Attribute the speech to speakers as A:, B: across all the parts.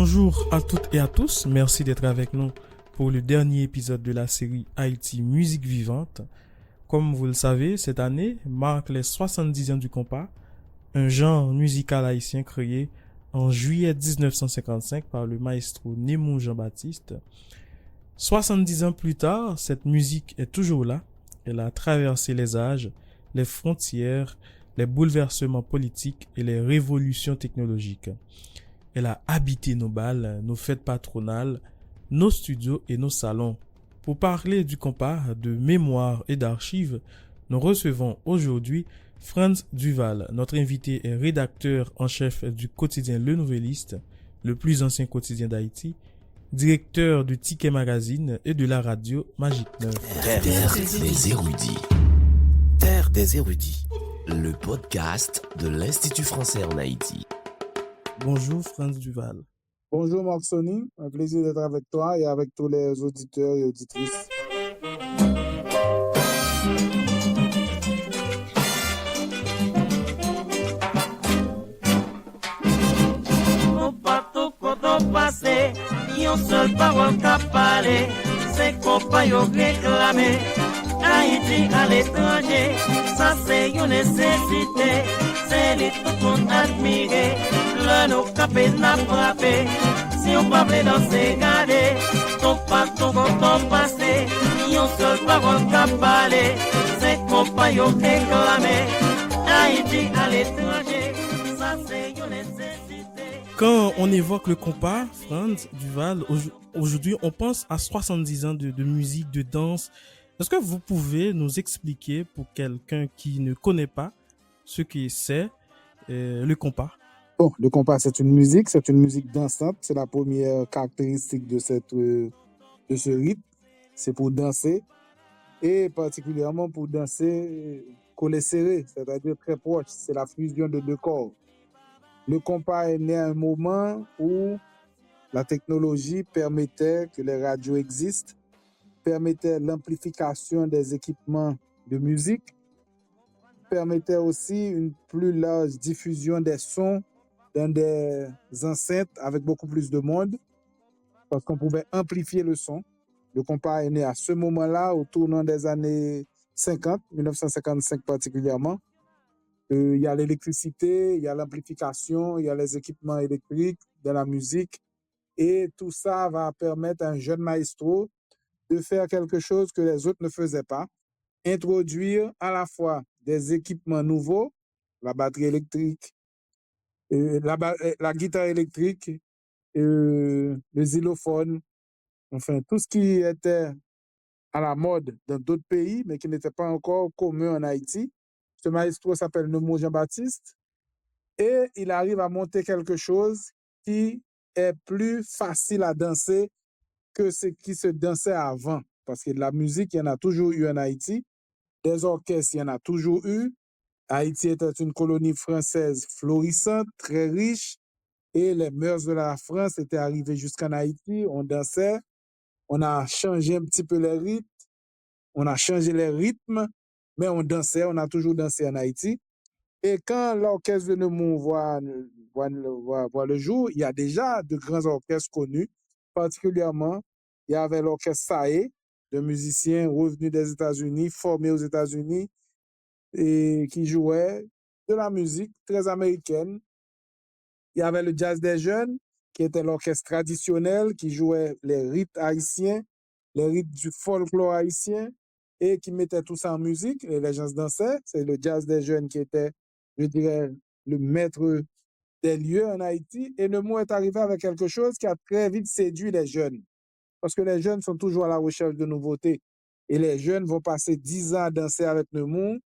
A: Bonjour à toutes et à tous, merci d'être avec nous pour le dernier épisode de la série Haïti Musique Vivante. Comme vous le savez, cette année marque les 70 ans du compas, un genre musical haïtien créé en juillet 1955 par le maestro Némou Jean-Baptiste. 70 ans plus tard, cette musique est toujours là. Elle a traversé les âges, les frontières, les bouleversements politiques et les révolutions technologiques. Elle a habité nos bals, nos fêtes patronales, nos studios et nos salons. Pour parler du compas, de mémoire et d'archives, nous recevons aujourd'hui Franz Duval. Notre invité est rédacteur en chef du quotidien Le Nouvelliste, le plus ancien quotidien d'Haïti, directeur du Ticket Magazine et de la radio Magique 9.
B: Terre des érudits. Terre des érudits, le podcast de l'Institut français en Haïti.
A: Bonjour Franz Duval.
C: Bonjour Marc Sony, un plaisir d'être avec toi et avec tous les auditeurs et auditrices.
D: Yon seul parole qu'a parlé, c'est qu'on pa yon réclamé. Haïti à l'étranger, ça c'est une nécessité. C'est les tout qu'on admire, le nous capé n'a frappé. Si on parle dans ces garder, ton pas ton passé. Yon seul parole qu'a parlé, c'est qu'on pa yon réclamé. Haïti à l'étranger, ça c'est une nécessité.
A: Quand on évoque le compas, Franz Duval, aujourd'hui on pense à 70 ans de musique, de danse. Est-ce que vous pouvez nous expliquer pour quelqu'un qui ne connaît pas ce que c'est le compas?
C: Bon, le compas c'est une musique dansante. C'est la première caractéristique de ce rythme. C'est pour danser et particulièrement pour danser collé serré, c'est-à-dire très proche. C'est la fusion de deux corps. Le compas est né à un moment où la technologie permettait que les radios existent, permettait l'amplification des équipements de musique, permettait aussi une plus large diffusion des sons dans des enceintes avec beaucoup plus de monde, parce qu'on pouvait amplifier le son. Le compas est né à ce moment-là, au tournant des années 50, 1955 particulièrement. Il y a l'électricité, il y a l'amplification, il y a les équipements électriques de la musique. Et tout ça va permettre à un jeune maestro de faire quelque chose que les autres ne faisaient pas. Introduire à la fois des équipements nouveaux, la batterie électrique, la guitare électrique, le xylophone, enfin tout ce qui était à la mode dans d'autres pays, mais qui n'était pas encore commun en Haïti. Ce maestro s'appelle Némou Jean-Baptiste et il arrive à monter quelque chose qui est plus facile à danser que ce qui se dansait avant. Parce que de la musique, il y en a toujours eu en Haïti. Des orchestres, il y en a toujours eu. Haïti était une colonie française florissante, très riche. Et les mœurs de la France étaient arrivées jusqu'en Haïti. On dansait. On a changé un petit peu les rythmes. On a changé les rythmes. Mais on dansait. On a toujours dansé en Haïti. Et quand l'orchestre de Némou voit le jour, il y a déjà de grands orchestres connus. Particulièrement, il y avait l'orchestre Saé, de musiciens revenus des États-Unis, formés aux États-Unis, et qui jouaient de la musique très américaine. Il y avait le Jazz des Jeunes, qui était l'orchestre traditionnel, qui jouait les rythmes haïtiens, les rythmes du folklore haïtien, et qui mettait tout ça en musique, et les gens dansaient. C'est le Jazz des Jeunes qui était, je dirais, le maître des lieux en Haïti. Et Némou est arrivé avec quelque chose qui a très vite séduit les jeunes. Parce que les jeunes sont toujours à la recherche de nouveautés. Et les jeunes vont passer 10 ans à danser avec Némou.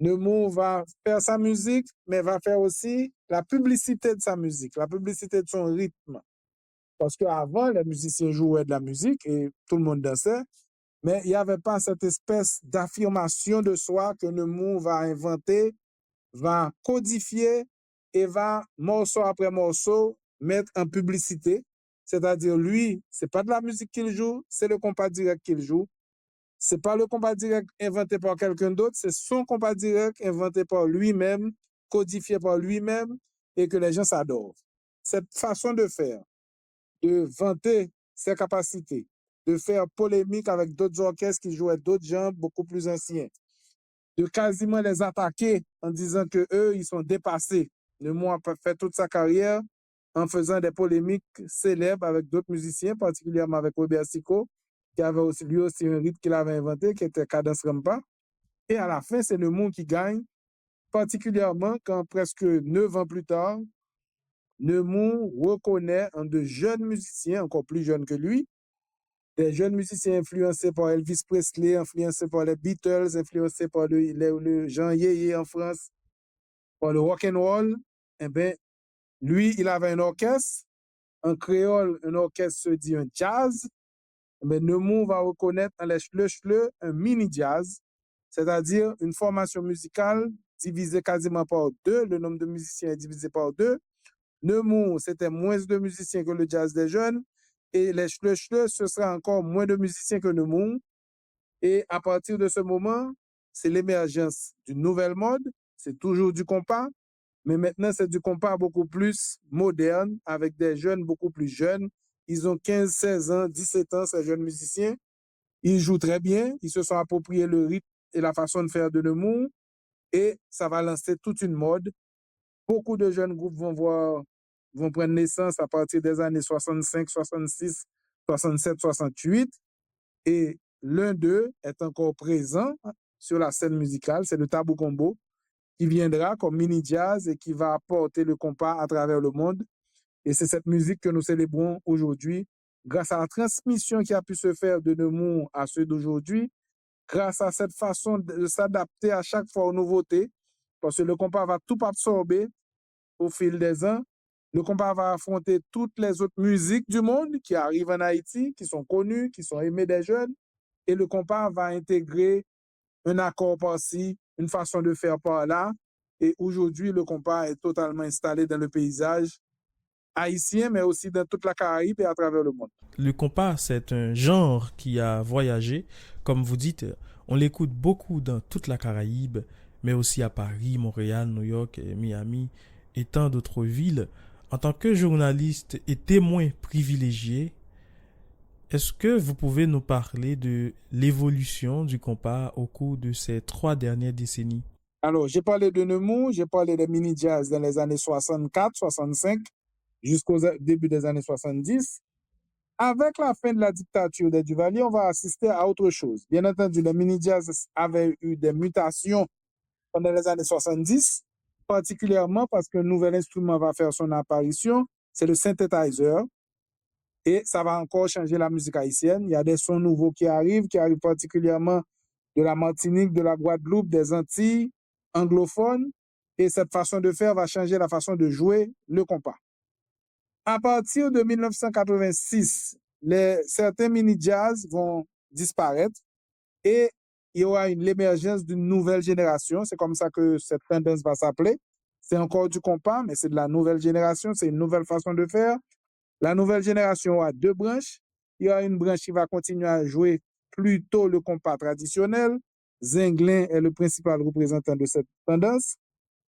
C: Némou va faire sa musique, mais va faire aussi la publicité de sa musique, la publicité de son rythme. Parce qu'avant, les musiciens jouaient de la musique et tout le monde dansait, mais il n'y avait pas cette espèce d'affirmation de soi que Némou va inventer, va codifier et va, morceau après morceau, mettre en publicité. C'est-à-dire, lui, c'est pas de la musique qu'il joue, c'est le compas direct qu'il joue. C'est pas le compas direct inventé par quelqu'un d'autre, c'est son compas direct inventé par lui-même, codifié par lui-même, et que les gens s'adorent. Cette façon de faire, de vanter ses capacités, de faire polémique avec d'autres orchestres qui jouaient d'autres genres beaucoup plus anciens, de quasiment les attaquer en disant que eux, ils sont dépassés. Neumou a fait toute sa carrière en faisant des polémiques célèbres avec d'autres musiciens, particulièrement avec Robert Sicko, qui avait aussi, lui aussi un rythme qu'il avait inventé, qui était Cadence Rempa. Et à la fin, c'est Neumou qui gagne, particulièrement quand presque 9 ans plus tard, Neumou reconnaît un de jeunes musiciens, encore plus jeunes que lui, des jeunes musiciens influencés par Elvis Presley, influencés par les Beatles, influencés par le Jean Yéyé en France, par le rock and roll. Eh bien, lui, il avait un orchestre. En créole, un orchestre se dit un jazz. Eh bien, Neumou va reconnaître en les chleux un mini jazz, c'est-à-dire une formation musicale divisée quasiment par deux. Le nombre de musiciens est divisé par deux. Neumou, c'était moins de musiciens que le jazz des jeunes. Et les chleux, ce sera encore moins de musiciens que Neumou. Et à partir de ce moment, c'est l'émergence d'une nouvelle mode. C'est toujours du compas, mais maintenant, c'est du compas beaucoup plus moderne, avec des jeunes beaucoup plus jeunes. Ils ont 15, 16 ans, 17 ans, ces jeunes musiciens. Ils jouent très bien. Ils se sont appropriés le rythme et la façon de faire de Neumou. Et ça va lancer toute une mode. Beaucoup de jeunes groupes vont prendre naissance à partir des années 65, 66, 67, 68. Et l'un d'eux est encore présent sur la scène musicale, c'est le Tabou Combo, qui viendra comme mini jazz et qui va apporter le compas à travers le monde. Et c'est cette musique que nous célébrons aujourd'hui, grâce à la transmission qui a pu se faire de Neumou à ceux d'aujourd'hui, grâce à cette façon de s'adapter à chaque fois aux nouveautés, parce que le compas va tout absorber au fil des ans. Le compas va affronter toutes les autres musiques du monde qui arrivent en Haïti, qui sont connues, qui sont aimées des jeunes. Et le compas va intégrer un accord par-ci, une façon de faire par-là. Et aujourd'hui, le compas est totalement installé dans le paysage haïtien, mais aussi dans toute la Caraïbe et à travers le monde.
A: Le compas, c'est un genre qui a voyagé. Comme vous dites, on l'écoute beaucoup dans toute la Caraïbe, mais aussi à Paris, Montréal, New York, Miami et tant d'autres villes. En tant que journaliste et témoin privilégié, est-ce que vous pouvez nous parler de l'évolution du compas au cours de ces 3 dernières décennies?
C: Alors, j'ai parlé de Neumou, j'ai parlé des mini-jazz dans les années 64, 65, jusqu'au début des années 70. Avec la fin de la dictature des Duvalier, on va assister à autre chose. Bien entendu, les mini-jazz avaient eu des mutations pendant les années 70, particulièrement parce qu'un nouvel instrument va faire son apparition, c'est le synthesizer. Et ça va encore changer la musique haïtienne. Il y a des sons nouveaux qui arrivent particulièrement de la Martinique, de la Guadeloupe, des Antilles anglophones. Et cette façon de faire va changer la façon de jouer le compas. À partir de 1986, certains mini-jazz vont disparaître et il y aura l'émergence d'une nouvelle génération. C'est comme ça que cette tendance va s'appeler. C'est encore du compas, mais c'est de la nouvelle génération. C'est une nouvelle façon de faire. La nouvelle génération a 2 branches. Il y a une branche qui va continuer à jouer plutôt le compas traditionnel. Zinglin est le principal représentant de cette tendance.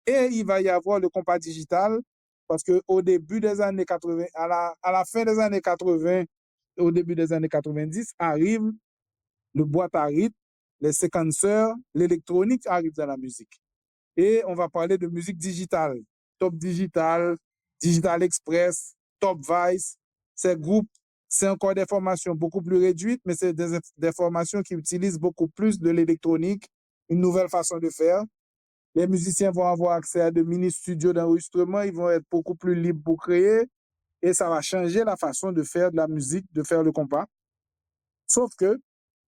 C: Et il va y avoir le compas digital, parce qu'au début des années 80, à la fin des années 80, au début des années 90, arrive le boîte à rythme, les séquenceurs, l'électronique arrive dans la musique. Et on va parler de musique digitale, Top Digital, Digital Express, Top Vice. Ces groupes, c'est encore des formations beaucoup plus réduites, mais c'est des formations qui utilisent beaucoup plus de l'électronique, une nouvelle façon de faire. Les musiciens vont avoir accès à de mini-studios d'enregistrement, ils vont être beaucoup plus libres pour créer, et ça va changer la façon de faire de la musique, de faire le compas. Sauf que,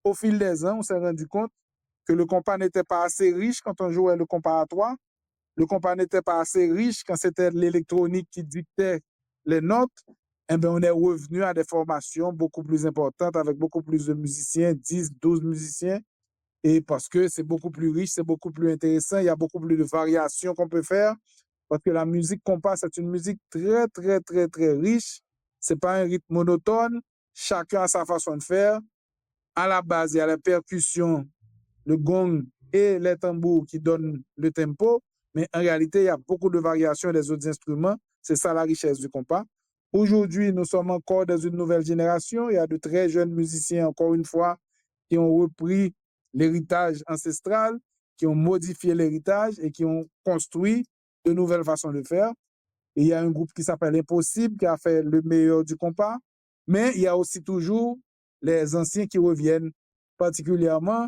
C: au fil des ans, on s'est rendu compte que le compas n'était pas assez riche quand on jouait le compas à 3. Le compas n'était pas assez riche quand c'était l'électronique qui dictait les notes. Eh bien, on est revenu à des formations beaucoup plus importantes avec beaucoup plus de musiciens, 10, 12 musiciens. Et parce que c'est beaucoup plus riche, c'est beaucoup plus intéressant, il y a beaucoup plus de variations qu'on peut faire. Parce que la musique compas, c'est une musique très, très, très, très riche. C'est pas un rythme monotone. Chacun a sa façon de faire. À la base, il y a la percussion, le gong et les tambours qui donnent le tempo. Mais en réalité, il y a beaucoup de variations des autres instruments. C'est ça la richesse du compas. Aujourd'hui, nous sommes encore dans une nouvelle génération. Il y a de très jeunes musiciens, encore une fois, qui ont repris l'héritage ancestral, qui ont modifié l'héritage et qui ont construit de nouvelles façons de faire. Et il y a un groupe qui s'appelle Impossible, qui a fait le meilleur du compas. Mais il y a aussi toujours les anciens qui reviennent, particulièrement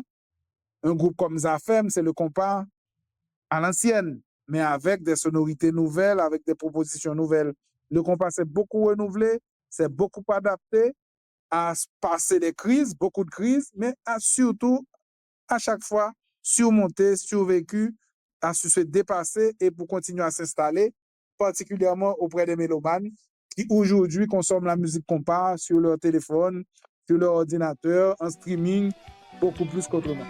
C: un groupe comme Zafem, c'est le compas à l'ancienne, mais avec des sonorités nouvelles, avec des propositions nouvelles. Le compas s'est beaucoup renouvelé, c'est beaucoup adapté à passer des crises, beaucoup de crises, mais à surtout, à chaque fois, surmonter, survécu, à se dépasser et pour continuer à s'installer, particulièrement auprès des mélomanes qui aujourd'hui consomment la musique compas sur leur téléphone, sur leur ordinateur, en streaming, beaucoup plus qu'autrement.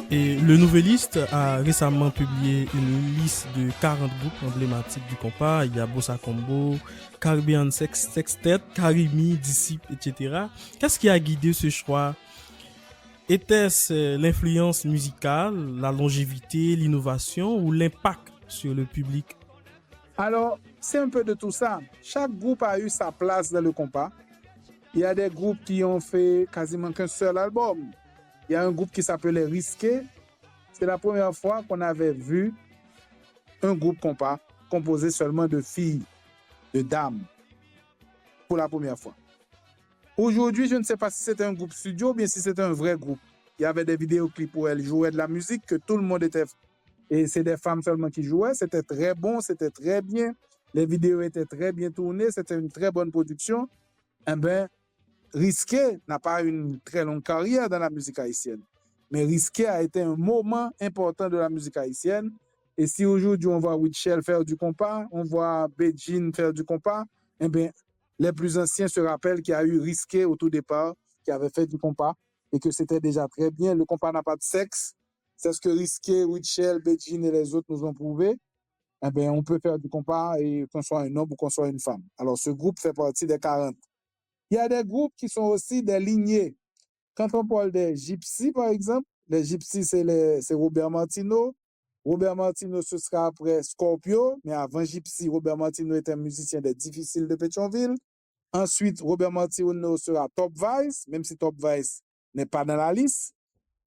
A: Et le Nouvelliste a récemment publié une liste de 40 groupes emblématiques du compas. Il y a Bossa Combo, Caribbean Sextet, Karimi, Disciple, etc. Qu'est-ce qui a guidé ce choix? Était-ce l'influence musicale, la longévité, l'innovation ou l'impact sur le public?
C: Alors, c'est un peu de tout ça. Chaque groupe a eu sa place dans le compas. Il y a des groupes qui ont fait quasiment qu'un seul album. Il y a un groupe qui s'appelait Risqué. C'est la première fois qu'on avait vu un groupe compas composé seulement de filles, de dames, pour la première fois. Aujourd'hui, je ne sais pas si c'était un groupe studio ou bien si c'était un vrai groupe. Il y avait des vidéoclips où elles jouaient de la musique, que tout le monde était... Et c'est des femmes seulement qui jouaient. C'était très bon, c'était très bien. Les vidéos étaient très bien tournées, c'était une très bonne production. Eh bien, Risqué n'a pas une très longue carrière dans la musique haïtienne. Mais Risqué a été un moment important de la musique haïtienne. Et si aujourd'hui on voit Witchell faire du compas, on voit Beijing faire du compas, eh bien, les plus anciens se rappellent qu'il y a eu Risqué au tout départ, qui avait fait du compas, et que c'était déjà très bien. Le compas n'a pas de sexe. C'est ce que Risqué, Witchell, Beijing et les autres nous ont prouvé. Eh bien, on peut faire du compas et qu'on soit un homme ou qu'on soit une femme. Alors, ce groupe fait partie des 40. Il y a des groupes qui sont aussi des lignées. Quand on parle des Gypsies, par exemple, les Gypsies, c'est Robert Martineau. Robert Martineau, ce sera après Scorpio, mais avant Gypsy, Robert Martineau était un musicien des Difficiles de Pétionville. Ensuite, Robert Martineau sera Top Vice, même si Top Vice n'est pas dans la liste.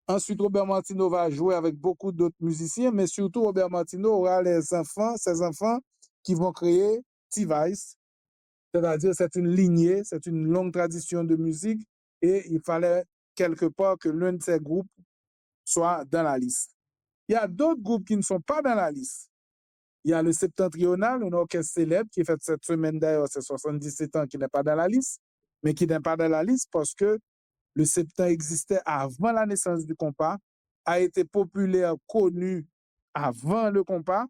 C: Ensuite, Robert Martineau va jouer avec beaucoup d'autres musiciens, mais surtout, Robert Martineau aura ses enfants qui vont créer T-Vice. C'est-à-dire, c'est une lignée, c'est une longue tradition de musique et il fallait quelque part que l'un de ces groupes soit dans la liste. Il y a d'autres groupes qui ne sont pas dans la liste. Il y a le Septentrional, un orchestre célèbre qui est fait cette semaine d'ailleurs, c'est 77 ans, qui n'est pas dans la liste, mais qui n'est pas dans la liste parce que le septent existait avant la naissance du compas, a été populaire, connu avant le compas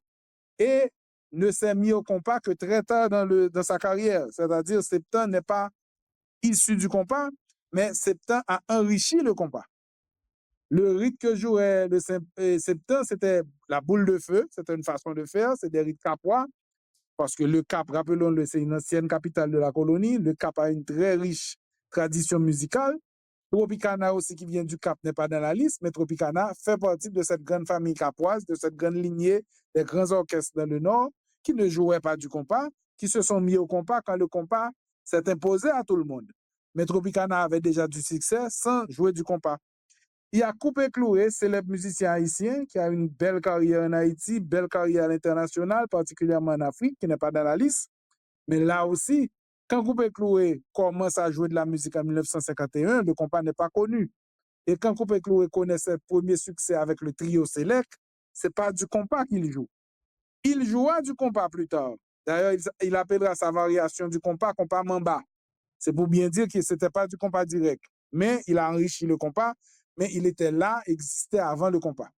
C: et ne s'est mis au compas que très tard dans sa carrière. C'est-à-dire, septent n'est pas issu du compas, mais septent a enrichi le compas. Le rythme que jouait le septent, c'était la boule de feu, c'était une façon de faire, c'est des rythmes capois, parce que le Cap, rappelons-le, c'est une ancienne capitale de la colonie. Le Cap a une très riche tradition musicale. Tropicana aussi, qui vient du Cap, n'est pas dans la liste, mais Tropicana fait partie de cette grande famille capoise, de cette grande lignée des grands orchestres dans le Nord, qui ne jouaient pas du compas, qui se sont mis au compas quand le compas s'est imposé à tout le monde. Mais Tropicana avait déjà du succès sans jouer du compas. Il y a Coupé Cloué, célèbre musicien haïtien, qui a une belle carrière en Haïti, belle carrière à l'international, particulièrement en Afrique, qui n'est pas dans la liste. Mais là aussi, Quand Coupé Cloué commence à jouer de la musique en 1951, le compas n'est pas connu. Et quand Coupé Cloué connaît ses premiers succès avec le trio Select, c'est pas du compas qu'il joue. Il jouera du compas plus tard. D'ailleurs, il appellera sa variation du compas mamba. C'est pour bien dire que c'était pas du compas direct. Mais il a enrichi le compas, mais il était là, existait avant le compas.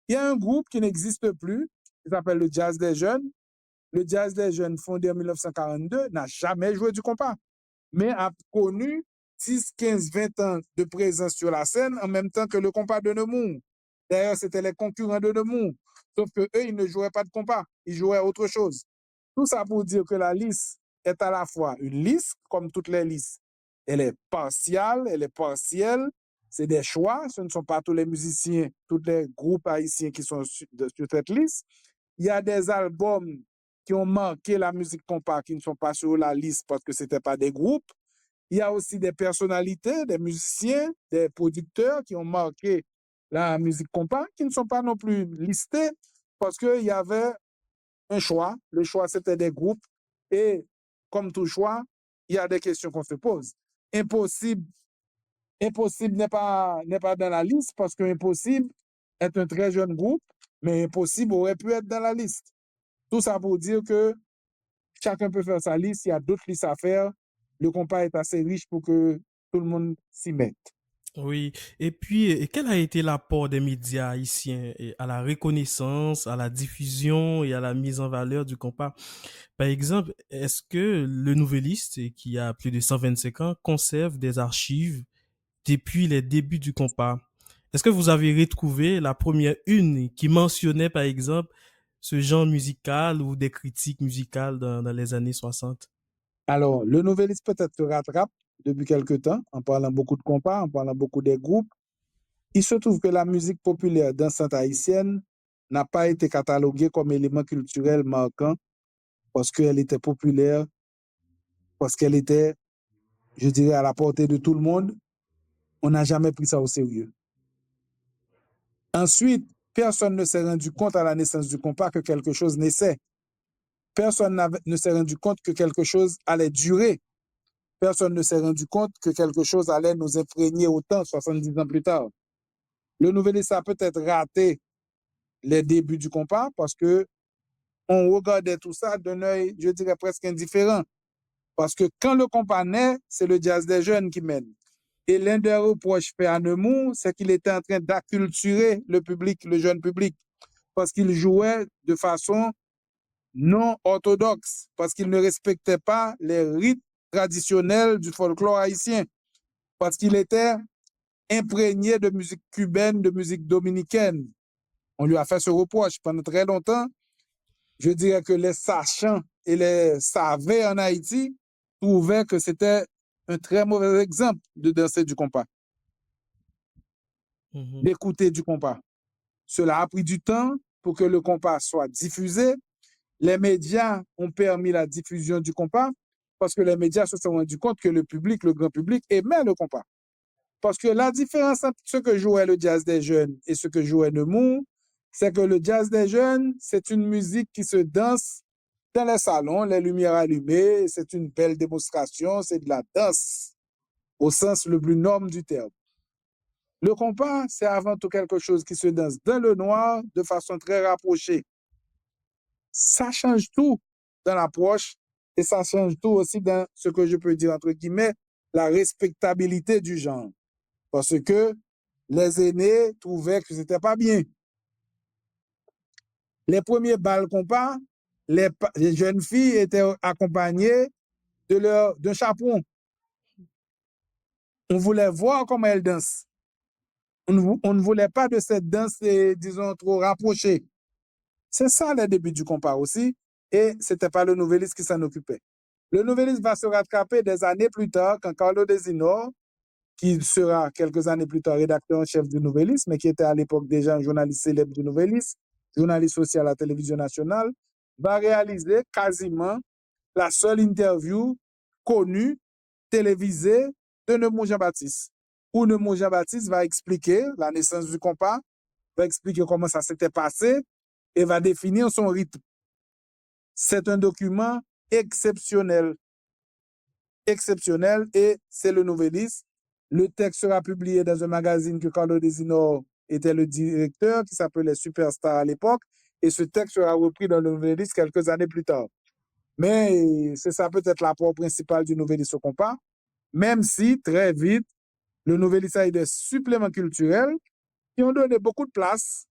C: Il y a un groupe qui n'existe plus, qui s'appelle le Jazz des Jeunes. Le Jazz des Jeunes, fondé en 1942, n'a jamais joué du compas, mais a connu 10, 15, 20 ans de présence sur la scène en même temps que le compas de Nemours. D'ailleurs, c'était les concurrents de Nemours. Sauf que eux, ils ne jouaient pas de compas, ils jouaient autre chose. Tout ça pour dire que la liste est à la fois une liste, comme toutes les listes. Elle est partielle, elle est partielle. C'est des choix. Ce ne sont pas tous les musiciens, tous les groupes haïtiens qui sont sur cette liste. Il y a des albums qui ont marqué la musique compas qui ne sont pas sur la liste parce que ce n'étaient pas des groupes. Il y a aussi des personnalités, des musiciens, des producteurs qui ont marqué la musique compas qui ne sont pas non plus listés parce qu'il y avait un choix. Le choix, c'était des groupes. Et comme tout choix, il y a des questions qu'on se pose. Impossible n'est pas dans la liste parce que Impossible est un très jeune groupe, mais Impossible aurait pu être dans la liste. Tout ça pour dire que chacun peut faire sa liste, il y a d'autres listes à faire. Le compas est assez riche pour que tout le monde s'y mette.
A: Oui, et puis quel a été l'apport des médias haïtiens à la reconnaissance, à la diffusion et à la mise en valeur du compas? Par exemple, est-ce que le Nouvelliste, qui a plus de 125 ans, conserve des archives depuis les débuts du compas? Est-ce que vous avez retrouvé la première une qui mentionnait, par exemple, ce genre musical ou des critiques musicales dans les années 60?
C: Alors, le Nouvelliste peut-être se rattrape depuis quelque temps en parlant beaucoup de compas, en parlant beaucoup des groupes. Il se trouve que la musique populaire dansante haïtienne n'a pas été cataloguée comme élément culturel marquant parce qu'elle était populaire, parce qu'elle était, je dirais, à la portée de tout le monde. On n'a jamais pris ça au sérieux. Ensuite, personne ne s'est rendu compte à la naissance du compas que quelque chose naissait. Personne ne s'est rendu compte que quelque chose allait durer. Personne ne s'est rendu compte que quelque chose allait nous imprégner autant 70 ans plus tard. Le Nouvelliste a peut-être raté les débuts du compas parce que on regardait tout ça d'un œil, je dirais, presque indifférent. Parce que quand le compas naît, c'est le Jazz des Jeunes qui mène. Et l'un des reproches faits à Nemours, c'est qu'il était en train d'acculturer le public, le jeune public, parce qu'il jouait de façon non orthodoxe, parce qu'il ne respectait pas les rites traditionnels du folklore haïtien, parce qu'il était imprégné de musique cubaine, de musique dominicaine. On lui a fait ce reproche pendant très longtemps. Je dirais que les sachants et les savants en Haïti trouvaient que c'était un très mauvais exemple de danser du compas, d'écouter du compas. Cela a pris du temps pour que le compas soit diffusé. Les médias ont permis la diffusion du compas parce que les médias se sont rendus compte que le public, le grand public, aimait le compas. Parce que la différence entre ce que jouait le Jazz des Jeunes et ce que jouait Nemours, c'est que le Jazz des Jeunes, c'est une musique qui se danse dans les salons, les lumières allumées, c'est une belle démonstration, c'est de la danse au sens le plus noble du terme. Le compas, c'est avant tout quelque chose qui se danse dans le noir de façon très rapprochée. Ça change tout dans l'approche et ça change tout aussi dans ce que je peux dire entre guillemets, la respectabilité du genre. Parce que les aînés trouvaient que c'était pas bien. Les premiers bals compas, les jeunes filles étaient accompagnées d'un chaperon. On voulait voir comment elles dansent. On ne voulait pas de cette danse, disons, trop rapprochée. C'est ça le début du compas aussi, et ce n'était pas le Nouvelliste qui s'en occupait. Le Nouvelliste va se rattraper des années plus tard, quand Carlo Desinor, qui sera quelques années plus tard rédacteur en chef du Nouvelliste, mais qui était à l'époque déjà un journaliste célèbre du Nouvelliste, journaliste aussi à la télévision nationale, va réaliser quasiment la seule interview connue, télévisée, de Nemours Jean-Baptiste, où Nemours Jean-Baptiste va expliquer la naissance du compas, va expliquer comment ça s'était passé et va définir son rythme. C'est un document exceptionnel. exceptionnel et c'est le Nouvelliste. Le texte sera publié dans un magazine que Carlo Desinor était le directeur, qui s'appelait Superstar à l'époque, et ce texte sera repris dans le Nouvelliste quelques années plus tard. Mais c'est ça peut-être l'apport principal du Nouvelliste au compas, même si très vite, le Nouvelliste a eu des suppléments culturels qui ont donné beaucoup de place,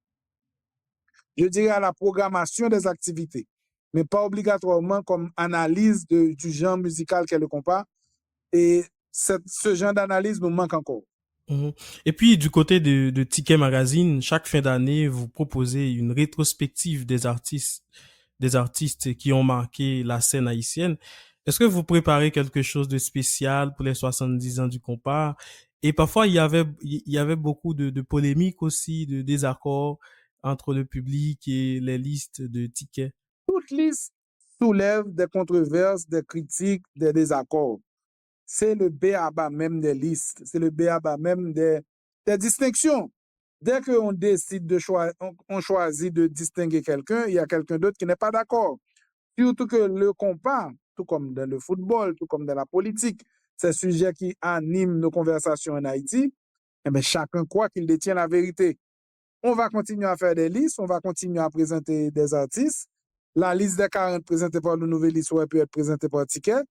C: je dirais, à la programmation des activités, mais pas obligatoirement comme analyse du genre musical qu'est le compas. Et ce genre d'analyse nous manque encore.
A: Mhm. Et puis, du côté de Ticket Magazine, chaque fin d'année, vous proposez une rétrospective des artistes qui ont marqué la scène haïtienne. Est-ce que vous préparez quelque chose de spécial pour les 70 ans du compas? Et parfois, il y avait beaucoup de polémiques aussi, de désaccords entre le public et les listes de tickets.
C: Toute liste soulève des controverses, des critiques, des désaccords. C'est le b.a.-ba même des listes, c'est le b.a.-ba même des distinctions. Dès qu'on décide on choisit de distinguer quelqu'un, il y a quelqu'un d'autre qui n'est pas d'accord. Surtout que le compas, tout comme dans le football, tout comme dans la politique, ces sujets qui animent nos conversations en Haïti, eh bien, chacun croit qu'il détient la vérité. On va continuer à faire des listes, on va continuer à présenter des artistes. La liste des 40 présentée par le Nouvelliste aurait pu être présentée par Ticket.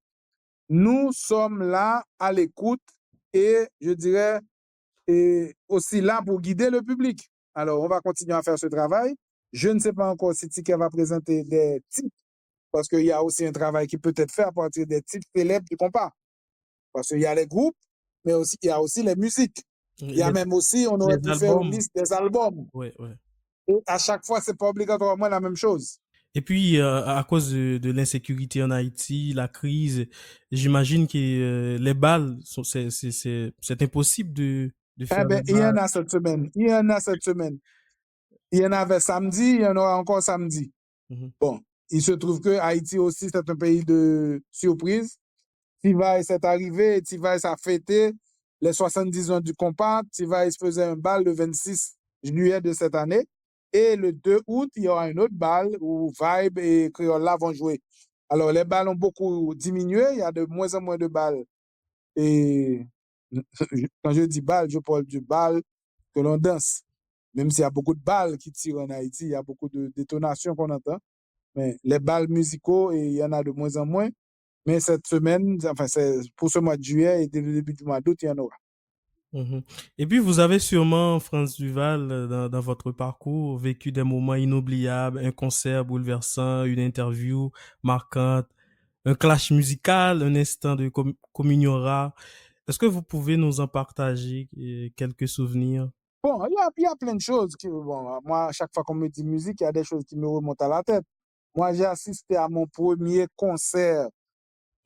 C: Nous sommes là à l'écoute et je dirais et aussi là pour guider le public. Alors, on va continuer à faire ce travail. Je ne sais pas encore si Ticket va présenter des titres, parce qu'il y a aussi un travail qui peut être fait à partir des titres célèbres du compas. Parce qu'il y a les groupes, mais aussi, il y a aussi les musiques. Il y a même aussi, on aurait pu faire une liste des albums.
A: Ouais, ouais.
C: Et à chaque fois, c'est pas obligatoirement la même chose.
A: Et puis, à cause de l'insécurité en Haïti, la crise, j'imagine que les balles, c'est impossible de
C: Eh
A: faire
C: bien,
A: les
C: il y en
A: balles.
C: a cette semaine. Il y en a cette semaine. Il y en avait samedi, il y en aura encore samedi.
A: Mhm.
C: Bon, il se trouve que Haïti aussi, c'est un pays de surprise. Tivay s'est arrivé, Tivay s'est fêté les 70 ans du compas. Tivay se faisait un bal le 26 juillet de cette année. Et le 2 août, il y aura une autre bal où Vibe et Criolla vont jouer. Alors, les balles ont beaucoup diminué. Il y a de moins en moins de balles. Et quand je dis bal, je parle du bal que l'on danse. Même s'il y a beaucoup de balles qui tirent en Haïti, il y a beaucoup de détonations qu'on entend. Mais les balles musicaux, et il y en a de moins en moins. Mais cette semaine, enfin, c'est pour ce mois de juillet et dès le début du mois d'août, il y en aura.
A: Mhm. Et puis, vous avez sûrement, France Duval, dans votre parcours, vécu des moments inoubliables, un concert bouleversant, une interview marquante, un clash musical, un instant de communion rare. Est-ce que vous pouvez nous en partager quelques souvenirs?
C: Bon, il y a plein de choses. Bon, moi, à chaque fois qu'on me dit musique, il y a des choses qui me remontent à la tête. Moi, j'ai assisté à mon premier concert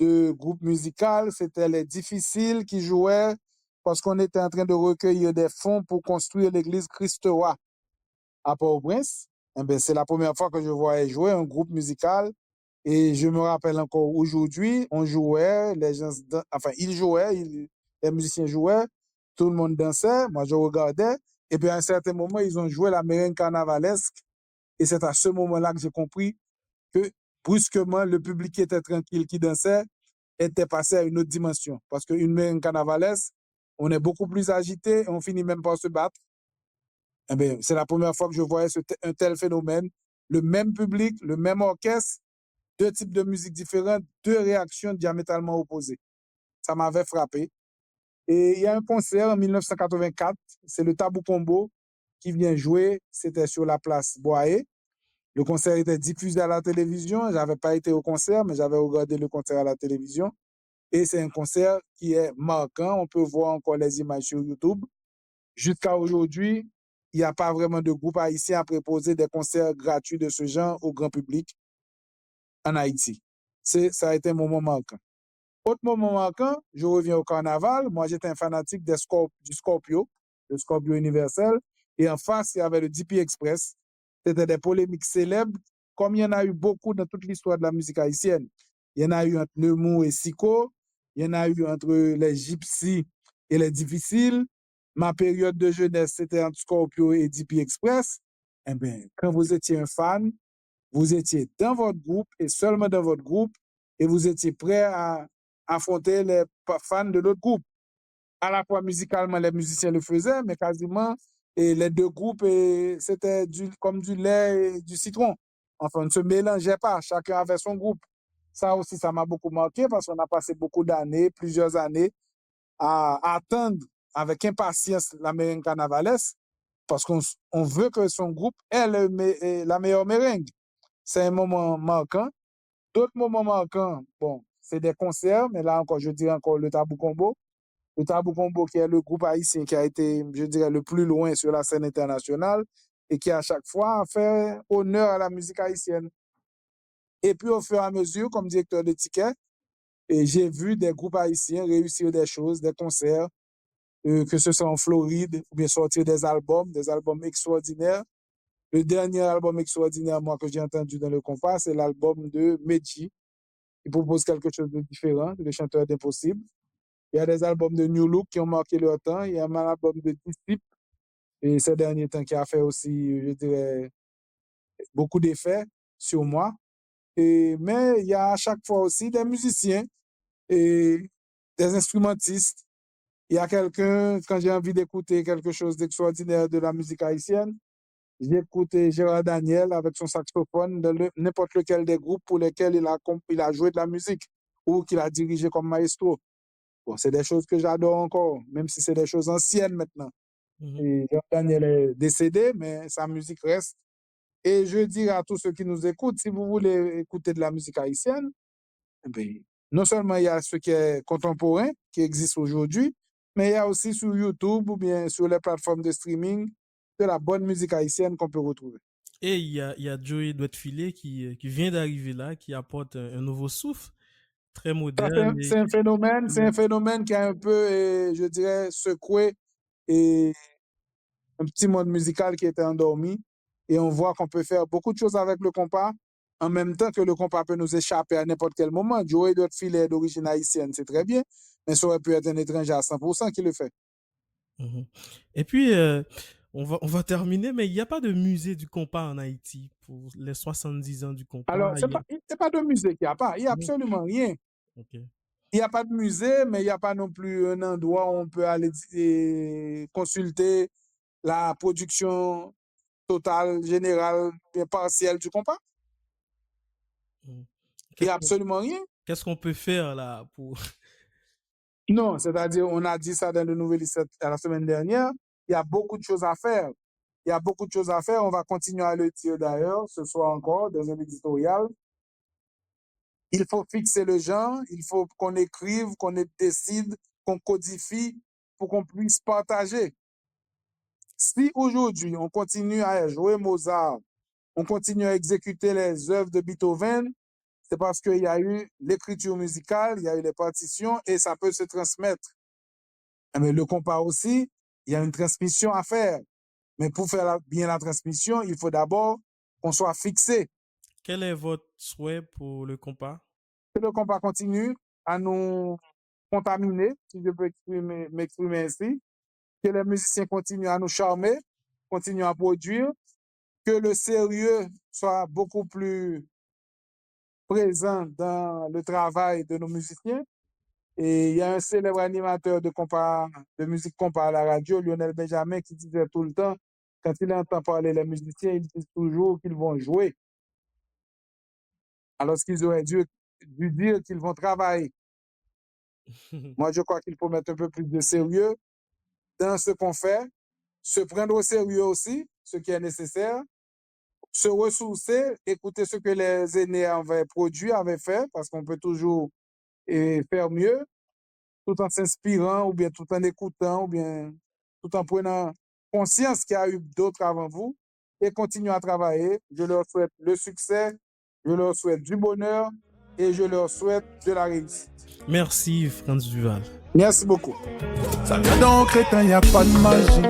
C: de groupe musical. C'était les Difficiles qui jouaient parce qu'on était en train de recueillir des fonds pour construire l'église Christ-Roi à Port-au-Prince. Eh bien, c'est la première fois que je voyais jouer un groupe musical. Et je me rappelle encore aujourd'hui, on jouait, les gens, enfin, ils jouaient, les musiciens jouaient, tout le monde dansait, moi je regardais. Et puis à un certain moment, ils ont joué la merengue carnavalesque. Et c'est à ce moment-là que j'ai compris que brusquement, le public qui était tranquille, qui dansait, était passé à une autre dimension. Parce qu'une merengue carnavalesque, on est beaucoup plus agité et on finit même par se battre. Eh bien, c'est la première fois que je voyais un tel phénomène. Le même public, le même orchestre, deux types de musique différentes, deux réactions diamétralement opposées. Ça m'avait frappé. Et il y a un concert en 1984, c'est le Tabou Combo qui vient jouer, c'était sur la place Boyer. Le concert était diffusé à la télévision, je n'avais pas été au concert, mais j'avais regardé le concert à la télévision. Et c'est un concert qui est marquant, on peut voir encore les images sur YouTube. Jusqu'à aujourd'hui, il n'y a pas vraiment de groupe haïtien à proposer des concerts gratuits de ce genre au grand public en Haïti. Ça a été un moment marquant. Autre moment marquant, je reviens au carnaval. Moi, j'étais un fanatique du Scorpio, le Scorpio universel. Et en face, il y avait le DP Express. C'était des polémiques célèbres, comme il y en a eu beaucoup dans toute l'histoire de la musique haïtienne. Il y en a eu entre Neumou et Siko. Il y en a eu entre les Gypsies et les Difficiles. Ma période de jeunesse, c'était entre Scorpio et DP Express. Eh bien, quand vous étiez un fan, vous étiez dans votre groupe et seulement dans votre groupe et vous étiez prêt à affronter les fans de l'autre groupe. À la fois musicalement, les musiciens le faisaient, mais quasiment et les deux groupes, c'était comme du lait et du citron. Enfin, on ne se mélangeait pas, chacun avait son groupe. Ça aussi, ça m'a beaucoup marqué parce qu'on a passé beaucoup d'années, plusieurs années, à attendre avec impatience la merengue carnavales parce qu'on veut que son groupe ait la meilleure merengue. C'est un moment marquant. D'autres moments marquants, bon, c'est des concerts, mais là encore, je dirais encore le Tabou Combo. Le Tabou Combo qui est le groupe haïtien qui a été, je dirais, le plus loin sur la scène internationale et qui à chaque fois a fait honneur à la musique haïtienne. Et puis au fur et à mesure, comme directeur de tickets, j'ai vu des groupes haïtiens réussir des choses, des concerts, que ce soit en Floride, ou bien sortir des albums extraordinaires. Le dernier album extraordinaire, moi, que j'ai entendu dans le compas, c'est l'album de Medji, qui propose quelque chose de différent, le chanteur d'Impossible. Il y a des albums de New Look qui ont marqué leur temps. Il y a un album de Disciple, et ces derniers temps, qui a fait aussi, je dirais, beaucoup d'effets sur moi. Mais il y a à chaque fois aussi des musiciens et des instrumentistes. Il y a quelqu'un, quand j'ai envie d'écouter quelque chose d'extraordinaire de la musique haïtienne, j'ai écouté Gérard Daniel avec son saxophone dans n'importe lequel des groupes pour lesquels il a joué de la musique ou qu'il a dirigé comme maestro. Bon, c'est des choses que j'adore encore, même si c'est des choses anciennes maintenant. Et Gérard Daniel est décédé, mais sa musique reste. Et je dirais à tous ceux qui nous écoutent, si vous voulez écouter de la musique haïtienne, non seulement il y a ce qui est contemporain, qui existe aujourd'hui, mais il y a aussi sur YouTube ou bien sur les plateformes de streaming de la bonne musique haïtienne qu'on peut retrouver.
A: Et il y a Joey Doitfilet qui vient d'arriver là, qui apporte un nouveau souffle très moderne.
C: C'est un phénomène qui a un peu, je dirais, secoué et un petit monde musical qui était endormi. Et on voit qu'on peut faire beaucoup de choses avec le compas, en même temps que le compas peut nous échapper à n'importe quel moment. Joey Doitfilet est d'origine haïtienne, c'est très bien, mais ça aurait pu être un étranger à 100% qui le fait.
A: Et puis, on va terminer, mais il n'y a pas de musée du compas en Haïti pour les 70 ans du compas.
C: Alors, c'est pas de musée qu'il n'y a pas. Il n'y a absolument rien.
A: Okay.
C: Il n'y a pas de musée, mais il n'y a pas non plus un endroit où on peut aller consulter la production totale, générale, et partielle du compas. Il n'y a absolument rien.
A: Qu'est-ce qu'on peut faire là pour...
C: Non, c'est-à-dire, on a dit ça dans le Nouvelliste la semaine dernière, il y a beaucoup de choses à faire. Il y a beaucoup de choses à faire. On va continuer à le dire d'ailleurs, ce soir encore, dans un éditorial. Il faut fixer le genre, il faut qu'on écrive, qu'on décide, qu'on codifie pour qu'on puisse partager. Si aujourd'hui, on continue à jouer Mozart, on continue à exécuter les œuvres de Beethoven, c'est parce qu'il y a eu l'écriture musicale, il y a eu les partitions et ça peut se transmettre. Mais le compas aussi, il y a une transmission à faire. Mais pour faire bien la transmission, il faut d'abord qu'on soit fixé.
A: Quel est votre souhait pour le compas?
C: Que le compas continue à nous contaminer, si je peux m'exprimer ainsi. Que les musiciens continuent à nous charmer, continuent à produire. Que le sérieux soit beaucoup plus présent dans le travail de nos musiciens. Et il y a un célèbre animateur de musique compas à la radio, Lionel Benjamin, qui disait tout le temps, quand il entend parler les musiciens, il dit toujours qu'ils vont jouer. Alors qu'ils auraient dû dire qu'ils vont travailler. Moi, je crois qu'il faut mettre un peu plus de sérieux dans ce qu'on fait, se prendre au sérieux aussi, ce qui est nécessaire, se ressourcer, écouter ce que les aînés avaient produit, avaient fait, parce qu'on peut toujours faire mieux, tout en s'inspirant, ou bien tout en écoutant, ou bien tout en prenant conscience qu'il y a eu d'autres avant vous, et continuer à travailler. Je leur souhaite le succès, je leur souhaite du bonheur, et je leur souhaite de la réussite.
A: Merci, Franz Duval.
C: Merci beaucoup.
E: Ça vient d'un crétin, y a pas de magie.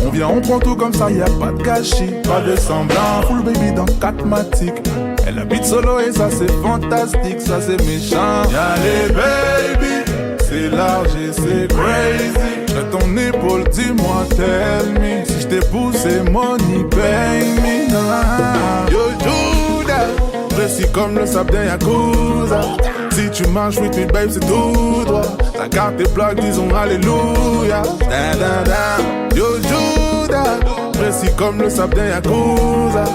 E: On vient, on prend tout comme ça, y a pas de gâchis. Pas de semblant, full baby dans 4 matiques. Elle habite solo et ça c'est fantastique, ça c'est méchant. Y'a les baby, c'est large et c'est crazy. J'ai ton épaule, dis-moi, tell me. Si j't'ai poussé, money, pay me. Yo, Judas, précis comme le sable d'un Yakuza. Si tu marches with me, babe, c'est tout droit. La carte est plaque, disons alléluia. Da, da, da. Yo, Judas, précis comme le sable d'un Yakuza.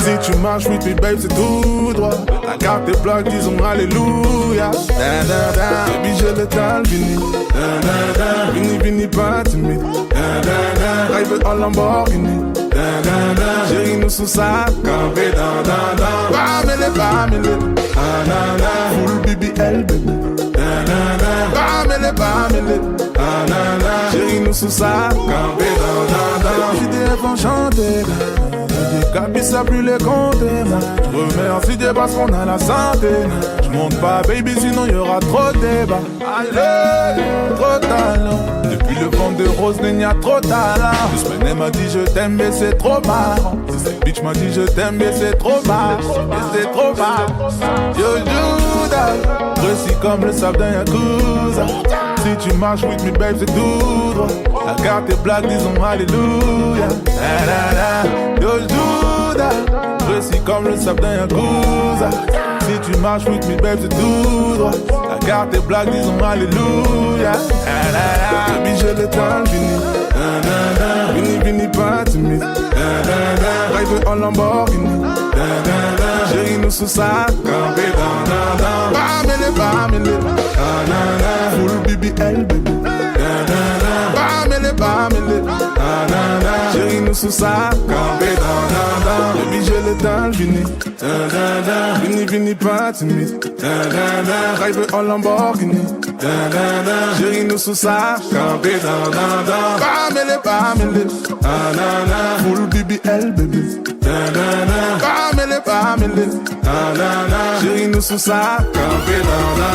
E: Si tu marches with me, babe, c'est tout droit. La carte est plaque, disons alléluia. Da, da, da. Baby, j'ai le temps, vini. Da, da, da. Vini, vini, pas timide. Da, da, da. Drive en Lamborghini. Da, da, da. Chérie, nous sous sa campé. Da, da, da. Bamele, ah, na, na. Full BBL, baby. Da, da, da. Bamele, ah, na, na. Chérie, nous sous sa campé. Da, da, da. JDF enchanté. Capi ça plus les compter. Je remercie Dieu parce qu'on a la santé. Je monte pas baby sinon y'aura trop de débat. Allez, trop de talent. Depuis le vent de rose il y a trop de talent. Deux semaines elle m'a dit je t'aime mais c'est trop marrant. Cette bitch m'a dit je t'aime mais c'est trop marrant. Mais c'est trop marrant. Yo Judas, précis comme le sable d'un Yakuza. Si tu marches with me babe c'est tout droit. La carte est black disons alléluia. Da, da, da. Yo Judas, précis comme le sable d'un Yakuza. Si tu marches with me babe c'est tout droit. La carte est black disons alléluia. Da, da, da. Baby j'ai le temps fini. Da, da, da. Vini vini pas timide. Da, da, da. Drive en Lamborghini. Da, da, da. Chérie nous sous sa campé. Da, da, da. Bamele, ah, na, na. Full BBL baby. Da, da, da. Bamele, ah, na, na. Chérie nous sous sa campé. Da, da, da. Baby j'ai le temps vini. Da, da, da. Vini vini pas timide. Da, da, da. Drive en Lamborghini. Da, da, da. Chérie nous sous sa campé. Da, da, da. Bamele, ah, na, na. Full BBL baby. Da, da, da. Bamele, ah, na, na. Chérie nous sous sa campé. Da, da,